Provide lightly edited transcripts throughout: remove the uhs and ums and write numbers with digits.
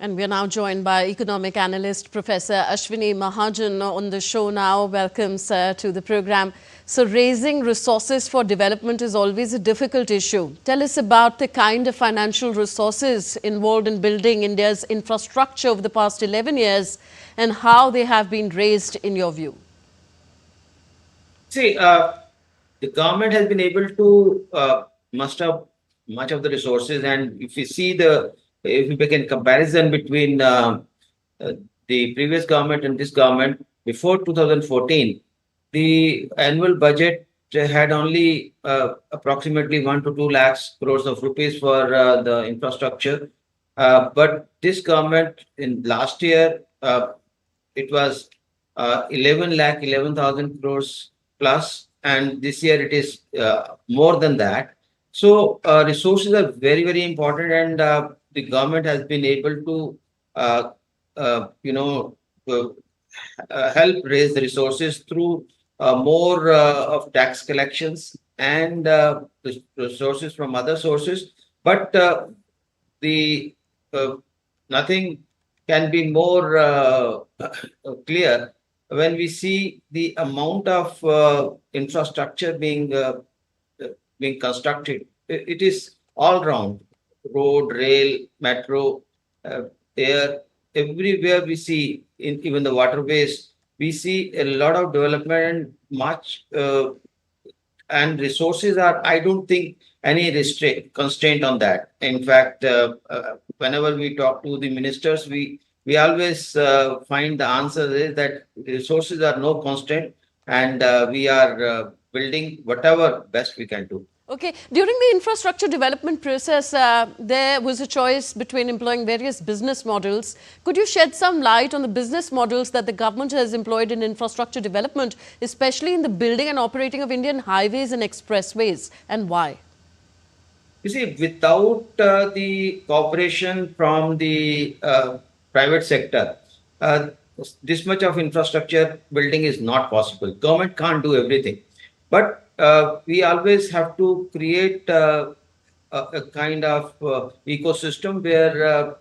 And we are now joined by economic analyst Professor Ashwini Mahajan on the show now. Welcome, sir, to the program. So raising resources for development is always a difficult issue. Tell us about the kind of financial resources involved in building India's infrastructure over the past 11 years and how they have been raised in your view. See, the government has been able to muster much of the resources, and if we make a comparison between uh, the previous government and this government, before 2014, the annual budget had only approximately 1 to 2 lakhs crores of rupees for the infrastructure. But this government in last year, it was 11 lakh 11,000 crores plus, and this year it is more than that. So resources are very, very important, and the government has been able to, uh, uh, you know, uh, help raise the resources through more of tax collections and resources from other sources. But the nothing can be more clear when we see the amount of infrastructure being constructed. It is all round: road, rail, metro, uh, air. Everywhere we see, in even the waterways, we see a lot of development, and much and resources are, I don't think, any restraint constraint on that. In fact, whenever we talk to the ministers, we always find the answer is that resources are no constraint, and we are building whatever best we can do. Okay, during the infrastructure development process, there was a choice between employing various business models. Could you shed some light on the business models that the government has employed in infrastructure development, especially in the building and operating of Indian highways and expressways, and why? You see, without the cooperation from the private sector, this much of infrastructure building is not possible. Government can't do everything, but we always have to create a kind of ecosystem where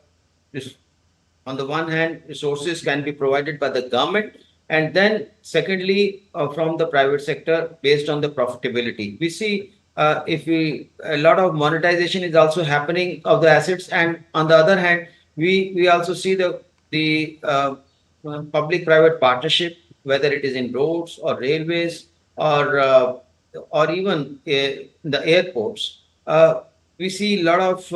on the one hand, resources can be provided by the government, and then secondly, from the private sector based on the profitability. We see if we a lot of monetization is also happening of the assets, and on the other hand, we also see the public-private partnership, whether it is in roads or railways or even the airports. We see a lot of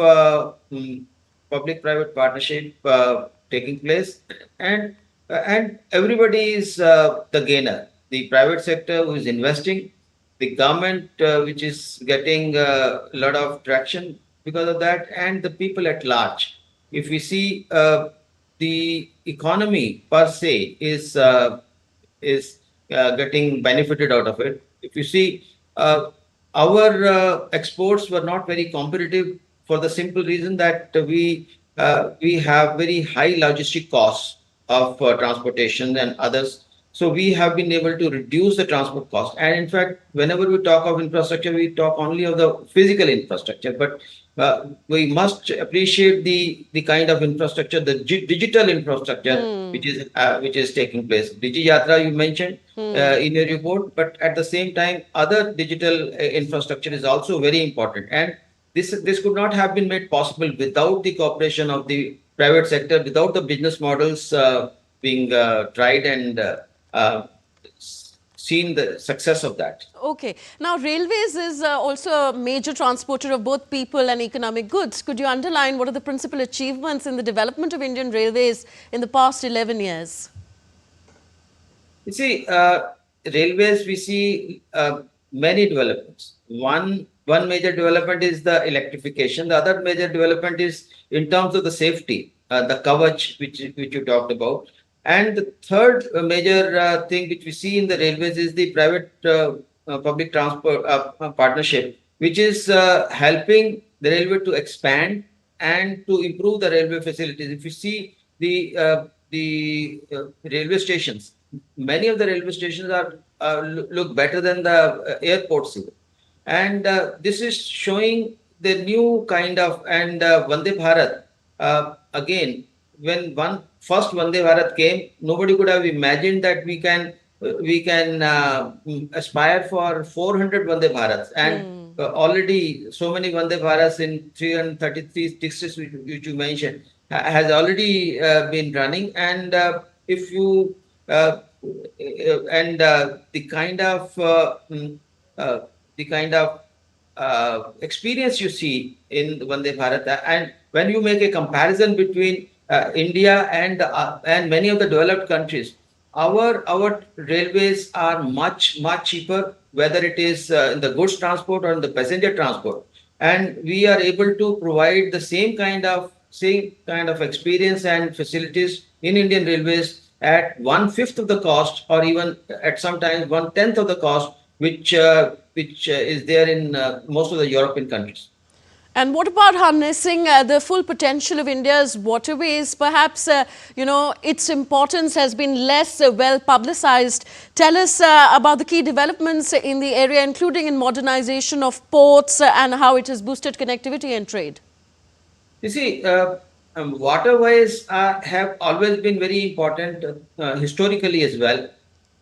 public-private partnership taking place, and everybody is the gainer. The private sector who is investing, the government which is getting a lot of traction because of that, and the people at large. If we see the economy per se is getting benefited out of it. If you see, our exports were not very competitive for the simple reason that we have very high logistic costs of transportation and others. So we have been able to reduce the transport cost. And in fact, whenever we talk of infrastructure, we talk only of the physical infrastructure. But we must appreciate the kind of infrastructure, the digital infrastructure which is taking place. Digi Yatra you mentioned in your report, but at the same time, other digital infrastructure is also very important. And this could not have been made possible without the cooperation of the private sector, without the business models being tried and uh, seen the success of that. Okay. Now, railways is also a major transporter of both people and economic goods. Could you underline what are the principal achievements in the development of Indian railways in the past 11 years? You see, railways, we see many developments. One major development is the electrification. The other major development is in terms of the safety, the Kavach, which you talked about. And the third major thing which we see in the railways is the private public transport partnership, which is helping the railway to expand and to improve the railway facilities. If you see the railway stations, many of the railway stations are look better than the airports even. And this is showing the new kind of, and Vande Bharat again, when first Vande Bharat came, nobody could have imagined that we can aspire for 400 Vande Bharats, and already so many Vande Bharats in 333 districts which you mentioned has already been running, and if you and uh, the kind of experience you see in Vande Bharat, and when you make a comparison between India and many of the developed countries, our railways are much cheaper, whether it is in the goods transport or in the passenger transport, and we are able to provide the same kind of experience and facilities in Indian Railways at 1/5 of the cost, or even at sometimes 1/10 of the cost, which is there in most of the European countries. And what about harnessing the full potential of India's waterways? Perhaps, its importance has been less well publicized. Tell us about the key developments in the area, including in modernization of ports and how it has boosted connectivity and trade. You see, waterways have always been very important historically as well,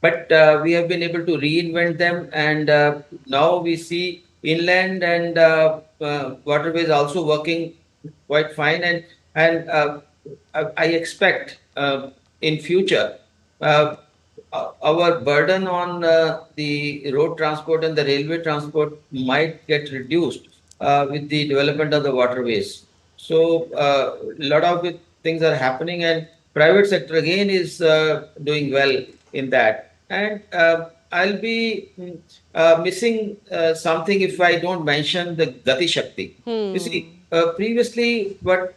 but we have been able to reinvent them, and now we see inland and waterways also working quite fine, and I expect in future uh, our burden on the road transport and the railway transport might get reduced with the development of the waterways. So a lot of things are happening, and private sector again is doing well in that. And I'll be missing something if I don't mention the Gati Shakti. You see, previously, what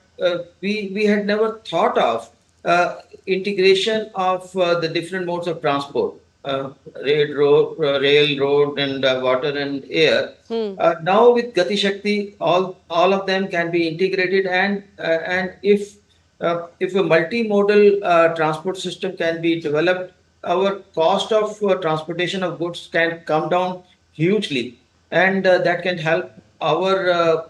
we had never thought of integration of the different modes of transport, rail, road, and water and air. Now with Gati Shakti, all of them can be integrated, and if a multimodal transport system can be developed, our cost of transportation of goods can come down hugely, and that can help our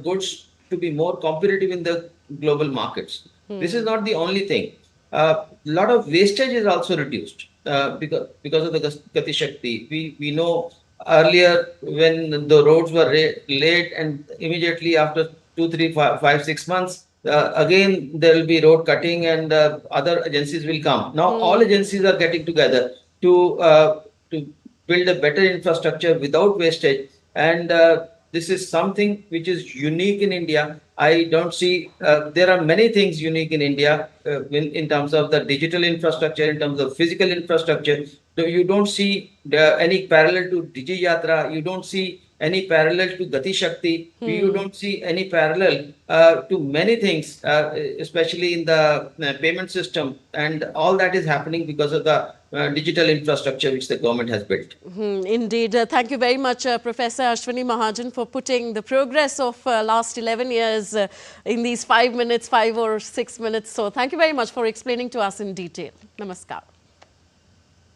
goods to be more competitive in the global markets. This is not the only thing. A lot of wastage is also reduced because of the Gati Shakti. We know earlier when the roads were laid, and immediately after 2, 3, 5, 6 months, again there will be road cutting, and other agencies will come. Now all agencies are getting together to build a better infrastructure without wastage, and this is something which is unique in India. I don't see, there are many things unique in India in terms of the digital infrastructure, in terms of physical infrastructure. So you don't see any parallel to Digi Yatra, you don't see any parallel to Gati Shakti, you don't see any parallel to many things, especially in the payment system. And all that is happening because of the digital infrastructure which the government has built. Indeed. Thank you very much, Professor Ashwini Mahajan, for putting the progress of last 11 years in these 5 minutes, 5 or 6 minutes. So thank you very much for explaining to us in detail. Namaskar.